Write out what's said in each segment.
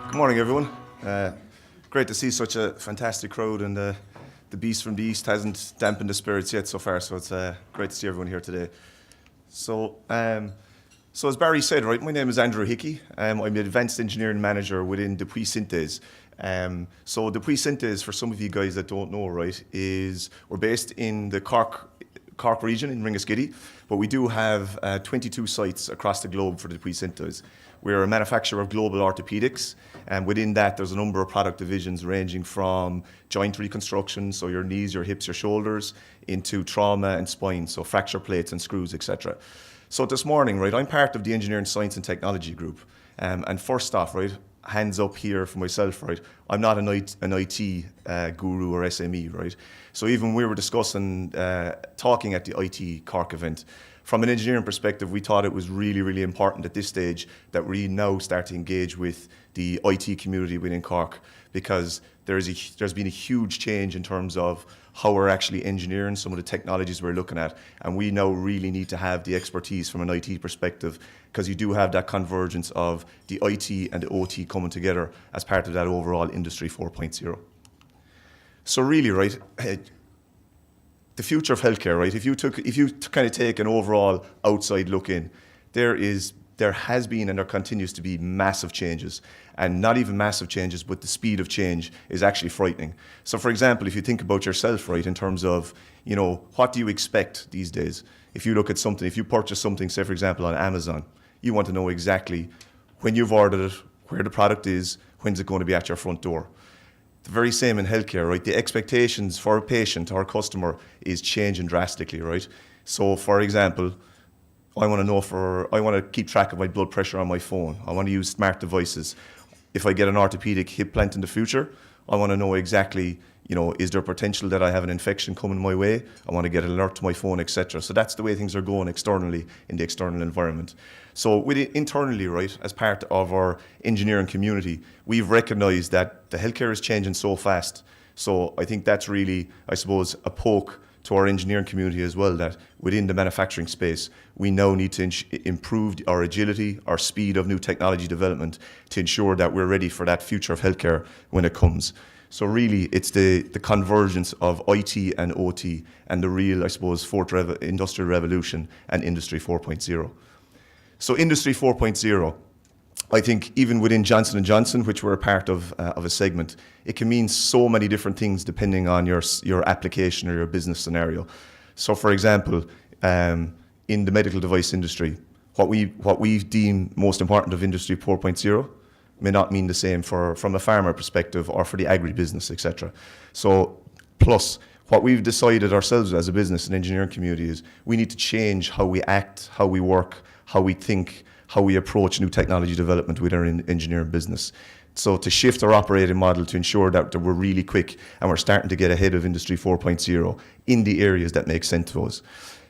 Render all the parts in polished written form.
Good morning, everyone. Great to see such a fantastic crowd, and the beast from the east hasn't dampened the spirits yet so far, so it's great to see everyone here today. So as Barry said, right, my name is Andrew Hickey. I'm the Advanced Engineering Manager within Depuy Synthes. So Depuy Synthes, for some of you guys that don't know, right, we're based in the Cork region in Ringaskiddy, but we do have 22 sites across the globe for Depuy Synthes. We're a manufacturer of global orthopedics, and within that there's a number of product divisions ranging from joint reconstruction, so your knees, your hips, your shoulders, into trauma and spine, so fracture plates and screws, etc. So this morning, right, I'm part of the Engineering, Science and Technology group, and first off, right, hands up here for myself, right, I'm not an IT guru or SME, right? So even we were discussing, talking at the IT Cork event, from an engineering perspective, we thought it was really, really important at this stage that we now start to engage with the IT community within Cork, because there's been a huge change in terms of how we're actually engineering some of the technologies we're looking at, and we now really need to have the expertise from an IT perspective, because you do have that convergence of the IT and the OT coming together as part of that overall Industry 4.0. So really, right, the future of healthcare, right? If you kind of take an overall outside look in, there has been and there continues to be massive changes, and not even massive changes, but the speed of change is actually frightening. So, for example, if you think about yourself, right, in terms of, you know, what do you expect these days? If you look at something, if you purchase something, say for example on Amazon, you want to know exactly when you've ordered it, where the product is, when's it going to be at your front door. The very same in healthcare, right? The expectations for a patient or a customer is changing drastically, right? So, for example, I want to keep track of my blood pressure on my phone. I want to use smart devices. If I get an orthopedic hip plant in the future, I want to know exactly, you know, is there potential that I have an infection coming my way? I want to get an alert to my phone, etc. So that's the way things are going externally in the external environment. So internally, right, as part of our engineering community, we've recognized that the healthcare is changing so fast. So I think that's really, I suppose, a poke to our engineering community as well, that within the manufacturing space, we now need to improve our agility, our speed of new technology development to ensure that we're ready for that future of healthcare when it comes. So really, it's the convergence of IT and OT and the real, I suppose, fourth industrial revolution and Industry 4.0. So Industry 4.0, I think even within Johnson & Johnson, which we're a part of a segment, it can mean so many different things depending on your application or your business scenario. So for example, in the medical device industry, what we deem most important of Industry 4.0 may not mean the same from a farmer perspective or for the agribusiness, etc. So plus, what we've decided ourselves as a business and engineering community is we need to change how we act, how we work, how we think, how we approach new technology development with our engineering business. So to shift our operating model to ensure that we're really quick and we're starting to get ahead of Industry 4.0 in the areas that make sense to us.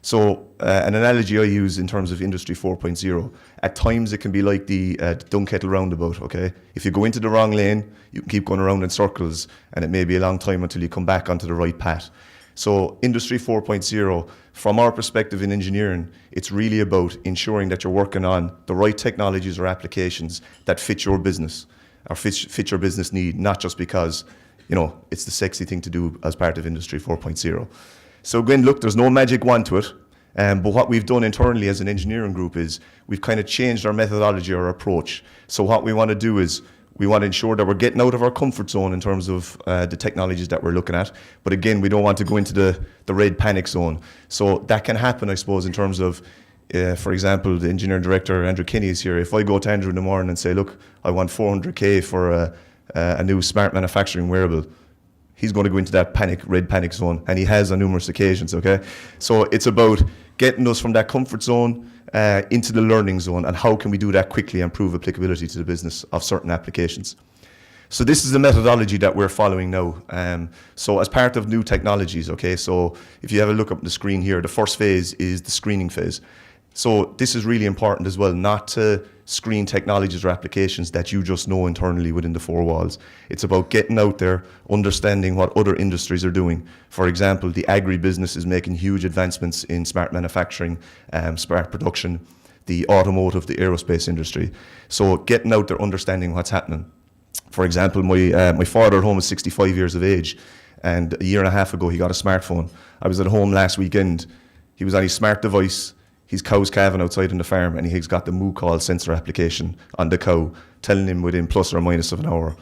So an analogy I use in terms of Industry 4.0, at times it can be like the Dunkettle roundabout, okay? If you go into the wrong lane, you can keep going around in circles, and it may be a long time until you come back onto the right path. So Industry 4.0, from our perspective in engineering, it's really about ensuring that you're working on the right technologies or applications that fit your business or fit your business need, not just because, you know, it's the sexy thing to do as part of Industry 4.0. So again, look, there's no magic wand to it, but what we've done internally as an engineering group is we've kind of changed our methodology or approach. So what we want to do is we want to ensure that we're getting out of our comfort zone in terms of the technologies that we're looking at. But again, we don't want to go into the red panic zone. So that can happen, I suppose, in terms of, for example, the engineering director, Andrew Kenny, is here. If I go to Andrew in the morning and say, look, I want 400K for a new smart manufacturing wearable, he's going to go into that red panic zone, and he has on numerous occasions, okay? So it's about getting us from that comfort zone into the learning zone, and how can we do that quickly and prove applicability to the business of certain applications. So this is the methodology that we're following now. So as part of new technologies, okay, so if you have a look up on the screen here, the first phase is the screening phase. So this is really important as well, not to screen technologies or applications that you just know internally within the four walls. It's about getting out there, understanding what other industries are doing. For example, the agribusiness is making huge advancements in smart manufacturing, smart production, the automotive, the aerospace industry. So getting out there, understanding what's happening. For example, my father at home is 65 years of age, and a year and a half ago he got a smartphone. I was at home last weekend. He was on his smart device. His cow's calving outside on the farm, and he's got the moo call sensor application on the cow, telling him within plus or minus of an hour,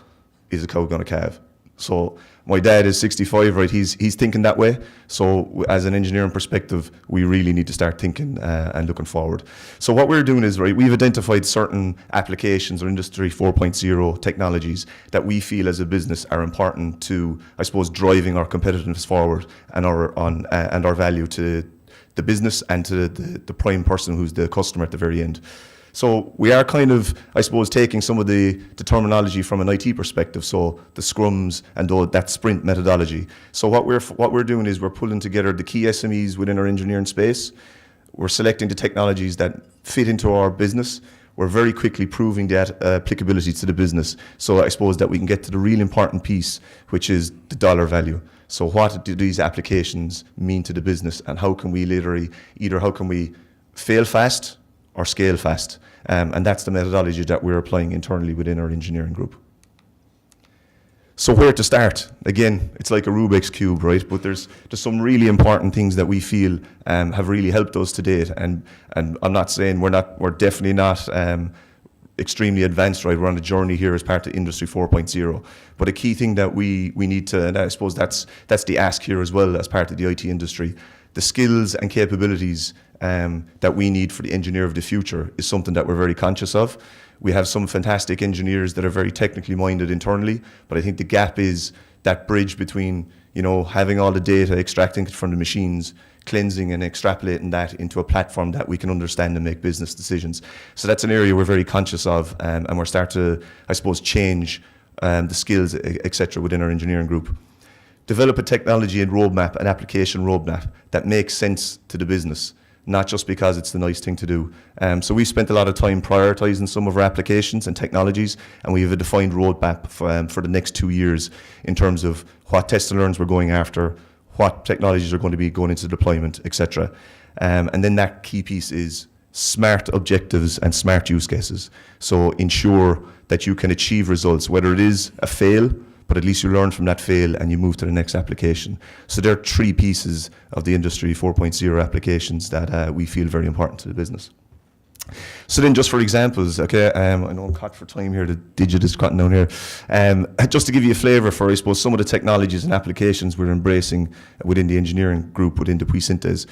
is the cow going to calve? So my dad is 65, right? He's thinking that way. So as an engineering perspective, we really need to start thinking and looking forward. So what we're doing is, right, we've identified certain applications or Industry 4.0 technologies that we feel as a business are important to, I suppose, driving our competitiveness forward and our value to the business and to the prime person who's the customer at the very end. So we are kind of, I suppose, taking some of the terminology from an IT perspective, so the scrums and that sprint methodology. So what we're doing is we're pulling together the key SMEs within our engineering space. We're selecting the technologies that fit into our business. We're very quickly proving that applicability to the business. So I suppose that we can get to the real important piece, which is the dollar value. So what do these applications mean to the business, and how can we how can we fail fast or scale fast? And that's the methodology that we're applying internally within our engineering group. So where to start? Again, it's like a Rubik's Cube, right? But there's some really important things that we feel have really helped us to date. And I'm not saying we're definitely not extremely advanced, right? We're on a journey here as part of Industry 4.0. But a key thing that we need to, and I suppose that's the ask here as well as part of the IT industry, the skills and capabilities that we need for the engineer of the future is something that we're very conscious of. We have some fantastic engineers that are very technically minded internally, but I think the gap is that bridge between, having all the data, extracting it from the machines, cleansing and extrapolating that into a platform that we can understand and make business decisions. So that's an area we're very conscious of, and we're starting to, I suppose, change the skills, etc., within our engineering group. Develop a technology and roadmap, an application roadmap that makes sense to the business, not just because it's the nice thing to do. So we spent a lot of time prioritizing some of our applications and technologies, and we have a defined roadmap for the next 2 years in terms of what test and learns we're going after, what technologies are going to be going into deployment, etc. And then that key piece is smart objectives and smart use cases. So ensure that you can achieve results, whether it is a fail, but at least you learn from that fail and you move to the next application. So there are 3 pieces of the Industry 4.0 applications that we feel very important to the business. So then just for examples, okay, I know I'm caught for time here, the digit is cutting down here. Just to give you a flavour for, I suppose, some of the technologies and applications we're embracing within the engineering group within Depuy Synthes.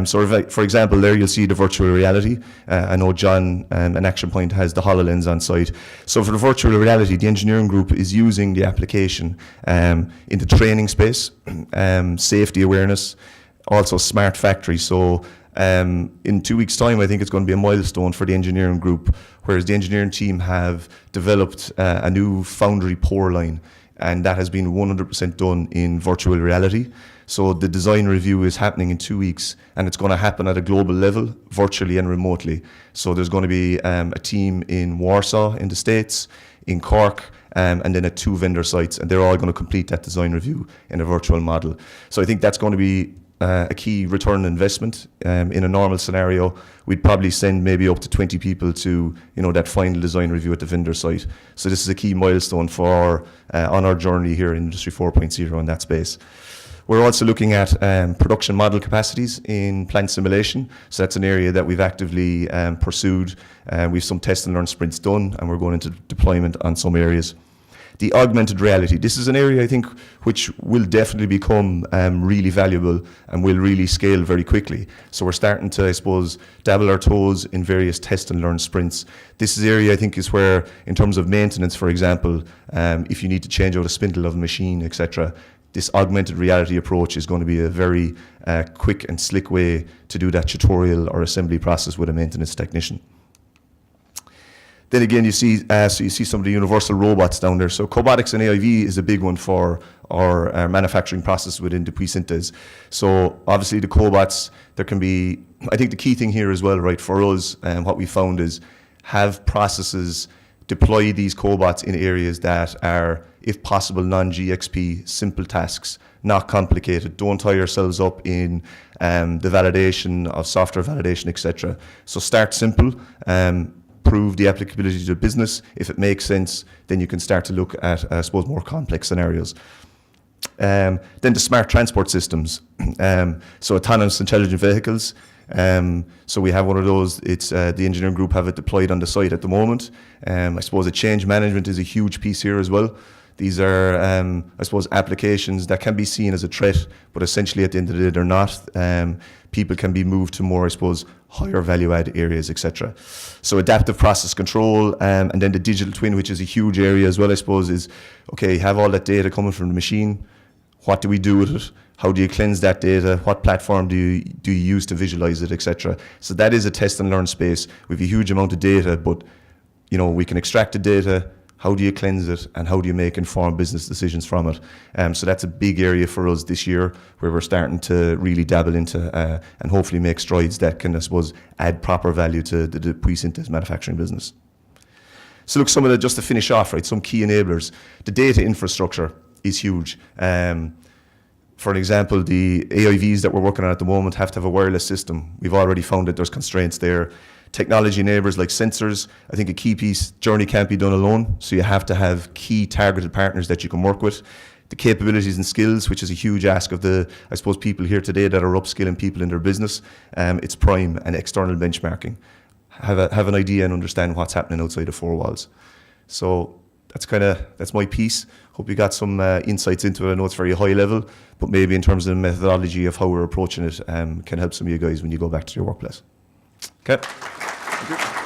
So for example, there you'll see the virtual reality. I know John and Action Point has the HoloLens on site. So for the virtual reality, the engineering group is using the application in the training space, safety awareness, also smart factory. So in 2 weeks' time, I think it's going to be a milestone for the engineering group, whereas the engineering team have developed a new foundry pour line, and that has been 100% done in virtual reality. So the design review is happening in 2 weeks, and it's going to happen at a global level, virtually and remotely. So there's going to be a team in Warsaw in the States, in Cork, and then at 2 vendor sites, and they're all going to complete that design review in a virtual model. So I think that's going to be a key return on investment. In a normal scenario, we'd probably send maybe up to 20 people to that final design review at the vendor site. So this is a key milestone for on our journey here in Industry 4.0 in that space. We're also looking at production model capacities in plant simulation. So that's an area that we've actively pursued. We have some test and learn sprints done, and we're going into deployment on some areas. The augmented reality. This is an area I think which will definitely become really valuable and will really scale very quickly. So we're starting to, I suppose, dabble our toes in various test and learn sprints. This is area I think is where, in terms of maintenance, for example, if you need to change out a spindle of a machine, etc., this augmented reality approach is going to be a very quick and slick way to do that tutorial or assembly process with a maintenance technician. Then again, you see some of the universal robots down there. So cobotics and AIV is a big one for our manufacturing process within Depuy Synthes. So obviously the cobots, there can be, I think the key thing here as well, right, for us, what we found is have processes deploy these cobots in areas that are, if possible, non-GXP, simple tasks, not complicated. Don't tie yourselves up in the validation of software validation, etc. So start simple. prove the applicability to the business. If it makes sense, then you can start to look at, I suppose, more complex scenarios. Then the smart transport systems, so autonomous intelligent vehicles. So we have one of those. It's the engineering group have it deployed on the site at the moment. I suppose the change management is a huge piece here as well. These are, I suppose, applications that can be seen as a threat, but essentially at the end of the day, they're not. People can be moved to more, I suppose, higher value-add areas, etc. So adaptive process control, and then the digital twin, which is a huge area as well, I suppose, is, okay, you have all that data coming from the machine. What do we do with it? How do you cleanse that data? What platform do you use to visualize it, etc.? So that is a test and learn space. We have a huge amount of data, but we can extract the data. How do you cleanse it, and how do you make informed business decisions from it? So that's a big area for us this year, where we're starting to really dabble into and hopefully make strides that can, I suppose, add proper value to the Depuy Synthes manufacturing business. So look, some of the, just to finish off, right, some key enablers. The data infrastructure is huge. For an example, the AIVs that we're working on at the moment have to have a wireless system. We've already found that there's constraints there. Technology enablers like sensors, I think a key piece, journey can't be done alone, so you have to have key targeted partners that you can work with. The capabilities and skills, which is a huge ask of the, I suppose, people here today that are upskilling people in their business. It's prime and external benchmarking. Have an idea and understand what's happening outside the four walls. So that's my piece. Hope you got some insights into it. I know it's very high level, but maybe in terms of the methodology of how we're approaching it, can help some of you guys when you go back to your workplace. Okay. Thank you.